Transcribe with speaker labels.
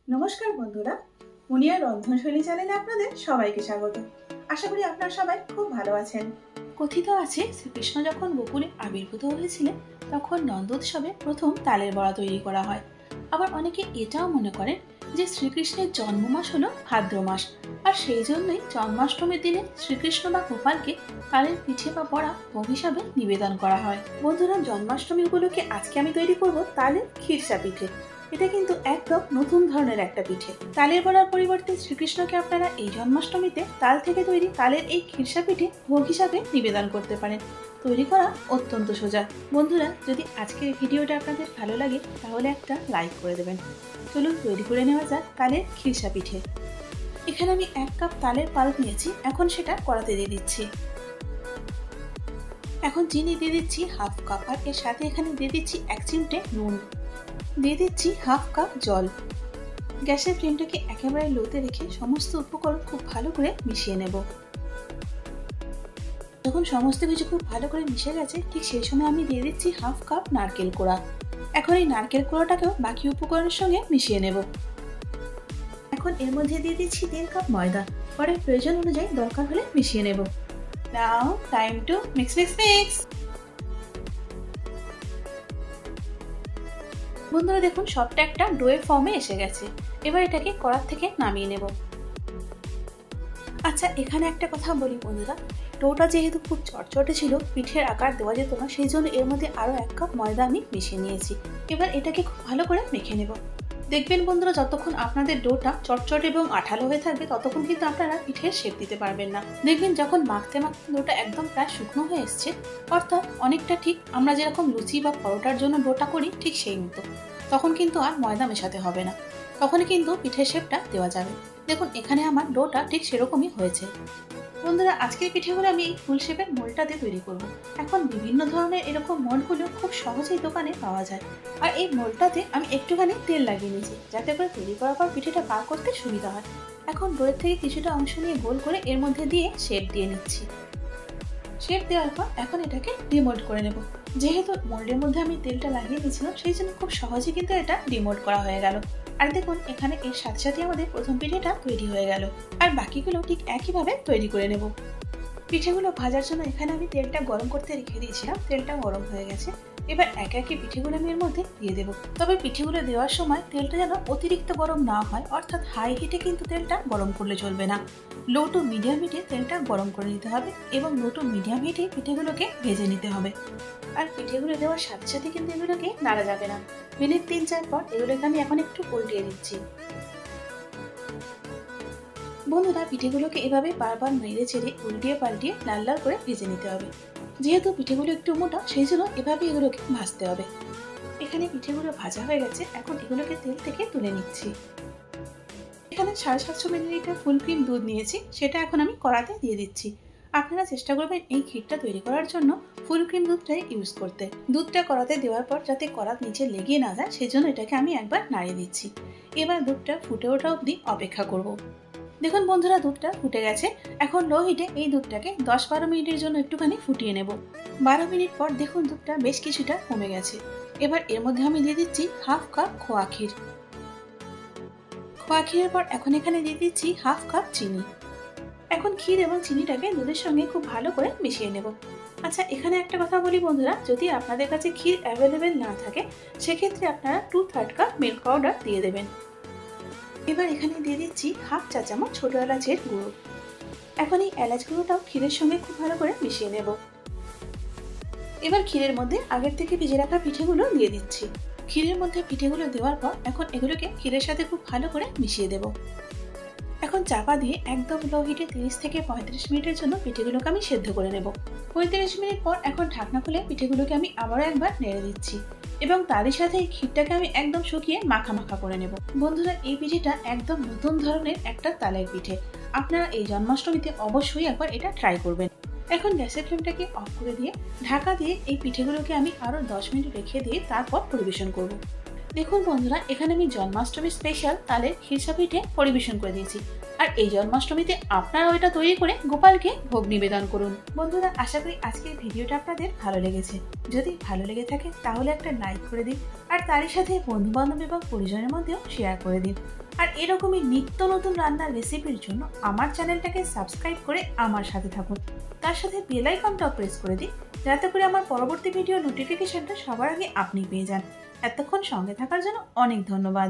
Speaker 1: নমস্কার বন্ধুরা, মুনিয়ার রন্ধনশৈলী চ্যানেলে আপনাদের সবাইকে স্বাগত। আশা করি আপনারা সবাই খুব ভালো আছেন। কথিত আছে শ্রীকৃষ্ণ যখন গোকুলে আবির্ভূত হয়েছিলেন তখন নন্দোৎসবে প্রথম তালের বড়া তৈরি করা হয়। আবার অনেকে এটাও মনে করেন যে শ্রীকৃষ্ণের জন্ম মাস হলো ভাদ্র মাস, আর সেই জন্যই জন্মাষ্টমীর দিনে শ্রীকৃষ্ণ বা গোপালকে তালের পিঠে বা বড়া ভোগ হিসাবে নিবেদন করা হয়। বন্ধুরা, জন্মাষ্টমী উপলক্ষে আজকে আমি তৈরি করব তালের খিরসা পিঠে। এটা কিন্তু একদম নতুন ধরনের একটা পিঠে। তালের বড়ার পরিবর্তে শ্রীকৃষ্ণকে আপনারা এই জন্মাষ্টমীতে তাল থেকে তৈরি তালের এই খিরসা পিঠে ভোগ হিসাবে নিবেদন করতে পারেন। তৈরি করা অত্যন্ত সোজা। বন্ধুরা, যদি আজকের ভিডিওটা আপনাদের ভালো লাগে তাহলে একটা লাইক করে দেবেন। চলুন তৈরি করে নেওয়া যাক তালের খিরসা পিঠে। এখানে আমি 1 কাপ তালের পাল্প নিয়েছি, এখন সেটা কড়াতে দিয়ে দিচ্ছি। এখন চিনি দিয়ে দিচ্ছি 1/2 কাপ, আর এর সাথে এখানে দিয়ে দিচ্ছি 1 চিমটে নুন, দিয়ে দিচ্ছি 1/2 কাপ জল। গ্যাসের ফ্লেমটাকে একেবারে লোতে রেখে সমস্ত উপকরণ খুব ভালো করে মিশিয়ে নেব। যখন সমস্ত কিছু খুব ভালো করে মিশে গেছে, ঠিক সেই সময় আমি দিয়ে দিচ্ছি 1/2 কাপ নারকেল কোড়া। এখন এই নারকেল কোড়াটাকেও বাকি উপকরণের সঙ্গে মিশিয়ে নেব। এখন এর মধ্যে দিয়ে দিচ্ছি 1.5 কাপ ময়দা। পরে প্রয়োজন অনুযায়ী দরকার হলে মিশিয়ে নেব। নাও টাইম টু মিক্স। বন্ধুরা দেখুন, সবটা একটা ডোয়ের ফর্মে এসে গেছে। এবার এটাকে কড়ার থেকে নামিয়ে নেব। আচ্ছা, এখানে একটা কথা বলি বন্ধুরা, ডোটা যেহেতু খুব চটচটে ছিল, পিঠের আকার দেওয়া যেত না, সেই জন্য এর মধ্যে আরো 1 কাপ ময়দা আমি মিশিয়ে নিয়েছি। এবার এটাকে খুব ভালো করে মেখে নেব। দেখবেন বন্ধুরা, যতক্ষণ আপনাদের ডোটা চটচটে এবং আঠালো হয়ে থাকবে ততক্ষণ কিন্তু আপনারা পিঠের শেপ দিতে পারবেন না। দেখবেন যখন মাখতে ডোটা একদম প্রায় শুকনো হয়ে এসছে, অর্থাৎ অনেকটা ঠিক আমরা যেরকম লুচি বা পরোটার জন্য ডোটা করি ঠিক সেই মতো, তখন কিন্তু আর ময়দা মেশাতে হবে না, তখনই কিন্তু পিঠের শেপটা দেওয়া যাবে। দেখুন এখানে আমার ডোটা ঠিক সেরকমই হয়েছে। বন্ধুরা, আজকের পিঠেগুলো আমি এই ফুল শেপের মোল্ডটা দিয়ে তৈরি করব। এখন বিভিন্ন ধরনের এরকম মোল্ডগুলো খুব সহজেই দোকানে পাওয়া যায়, আর এই মোল্ডটাতে আমি একটুখানি তেল লাগিয়ে নিয়েছি যাতে করে তৈরি করার পর পিঠেটা বার করতে সুবিধা হয়। এখন ডোয়ের থেকে কিছুটা অংশ নিয়ে গোল করে এর মধ্যে দিয়ে শেপ দিয়ে নিচ্ছি। শেপ দেওয়ার পর এখন এটাকে ডিমোল্ড করে নেব। যেহেতু মোল্ডের মধ্যে আমি তেলটা লাগিয়ে দিয়েছিলাম, সেই জন্য খুব সহজে কিন্তু এটা ডিমোল্ড করা হয়ে গেল। আর দেখুন এখানে এর সাথে সাথে আমাদের প্রথম পিঠেটা তৈরি হয়ে গেল, আর বাকিগুলো ঠিক একইভাবে তৈরি করে নেব। পিঠেগুলো ভাজার জন্য এখানে আমি তেলটা গরম করতে রেখে দিয়েছিলাম, তেলটা গরম হয়ে গেছে। এবার একে একে পিঠেগুলো আমি এর মধ্যে দিয়ে দেবো। তবে পিঠেগুলো দেওয়ার সময় তেলটা যেন অতিরিক্ত গরম না হয়, অর্থাৎ হাই হিটে কিন্তু তেলটা গরম করলে চলবে না। লো টু মিডিয়াম হিটে তেলটা গরম করে নিতে হবে এবং লো টু মিডিয়াম হিটে পিঠেগুলোকে ভেজে নিতে হবে। আর পিঠেগুলো দেওয়ার সাথে সাথে কিন্তু এগুলোকে নাড়া যাবে না। মিনিট 3-4 পর এগুলোকে আমি এখন একটু উল্টিয়ে দিচ্ছি। বন্ধুরা, পিঠেগুলোকে এভাবে বারবার নেড়ে চেড়ে উল্টিয়ে পাল্টিয়ে লাল লাল করে ভেজে নিতে হবে। যেহেতু পিঠেগুলো একটু মোটা, সেই জন্য এভাবে এগুলোকে ভাজতে হবে। এখানে পিঠেগুলো ভাজা হয়ে গেছে, এখন এগুলোকে তেল থেকে তুলে নিচ্ছি। এখানে 750 মিলিলিটার ফুল ক্রিম দুধ নিয়েছি, সেটা এখন আমি কড়াতে দিয়ে দিচ্ছি। আপনারা চেষ্টা করবেন এই ক্ষীরটা তৈরি করার জন্য ফুল ক্রিম দুধটাই ইউজ করতে। দুধটা কড়াতে দেওয়ার পর যাতে কড়ার নিচে লেগে না যায়, সেজন্য এটাকে আমি একবার নাড়িয়ে দিচ্ছি। এবার দুধটা ফুটে ওঠা অবধি অপেক্ষা করব। দেখুন বন্ধুরা, দুধটা ফুটে গেছে। এখন লো হিটে এই দুধটাকে 10-12 মিনিটের জন্য একটুখানি ফুটিয়ে নেব। 12 মিনিট পর দেখুন দুধটা বেশ কিছুটা কমে গেছে। এবার এর মধ্যে আমি দিয়ে দিচ্ছি 1/2 কাপ খোয়া ক্ষীর। খোয়া ক্ষীরের পর এখন এখানে দিয়ে দিচ্ছি 1/2 কাপ চিনি। এখন ক্ষীর এবং চিনিটাকে দুধের সঙ্গে খুব ভালো করে মিশিয়ে নেব। আচ্ছা, এখানে একটা কথা বলি বন্ধুরা, যদি আপনাদের কাছে ক্ষীর অ্যাভেলেবেল না থাকে, সেক্ষেত্রে আপনারা 2/3 কাপ মিল্ক পাউডার দিয়ে দেবেন। এবার এখানে দিয়ে দিচ্ছি 1/2 চা চামচ ছোট এলাচের গুঁড়ো। এখন এই এলাচ গুঁড়োটাও ক্ষীরের সঙ্গে খুব ভালো করে মিশিয়ে নেব। এবার ক্ষীরের মধ্যে আগের থেকে ভিজে রাখা পিঠেগুলো দিয়ে দিচ্ছি। ক্ষীরের মধ্যে পিঠেগুলো দেওয়ার পর এখন এগুলোকে ক্ষীরের সাথে খুব ভালো করে মিশিয়ে দেব। এখন চাপা দিয়ে একদম লো হিটে 30 থেকে 35 মিনিটের জন্য পিঠেগুলোকে আমি সেদ্ধ করে নেব। 35 মিনিট পর এখন ঢাকনা খুলে পিঠেগুলোকে আমি আবারও একবার নেড়ে দিচ্ছি এবং তারই সাথে এই ক্ষীরটাকে আমি একদম শুকিয়ে মাখা মাখা করে নেব। বন্ধুরা, এই পিঠেটা একদম নতুন ধরনের একটা তালের পিঠে। আপনারা এই জন্মাষ্টমীতে অবশ্যই একবার এটা ট্রাই করবেন। এখন গ্যাসের ফ্লেমটাকে অফ করে দিয়ে ঢাকা দিয়ে এই পিঠেগুলোকে আমি আরো 10 মিনিট রেখে দিয়ে তারপর পরিবেশন করব। দেখুন বন্ধুরা, এখানে আমি জন্মাষ্টমী স্পেশাল তালের খিরসা পিঠে পরিবেশন করে দিয়েছি। আর এই জন্মাষ্টমীতে আপনারাও এটা তৈরি করে গোপালকে ভোগ নিবেদন করুন। বন্ধুরা, আশা করি আজকের ভিডিওটা আপনাদের ভালো লেগেছে। যদি ভালো লেগে থাকে তাহলে একটা লাইক করে দিন, আর তারই সাথে বন্ধু বান্ধব এবং পরিজনের মধ্যেও শেয়ার করে দিন। আর এরকমই নিত্য নতুন রান্নার রেসিপির জন্য আমার চ্যানেলটাকে সাবস্ক্রাইব করে আমার সাথে থাকুন। তার সাথে বেল আইকনটাও প্রেস করে দিন, যাতে করে আমার পরবর্তী ভিডিও নোটিফিকেশনটা সবার আগে আপনি পেয়ে যান। এতক্ষণ সঙ্গে থাকার জন্য অনেক ধন্যবাদ।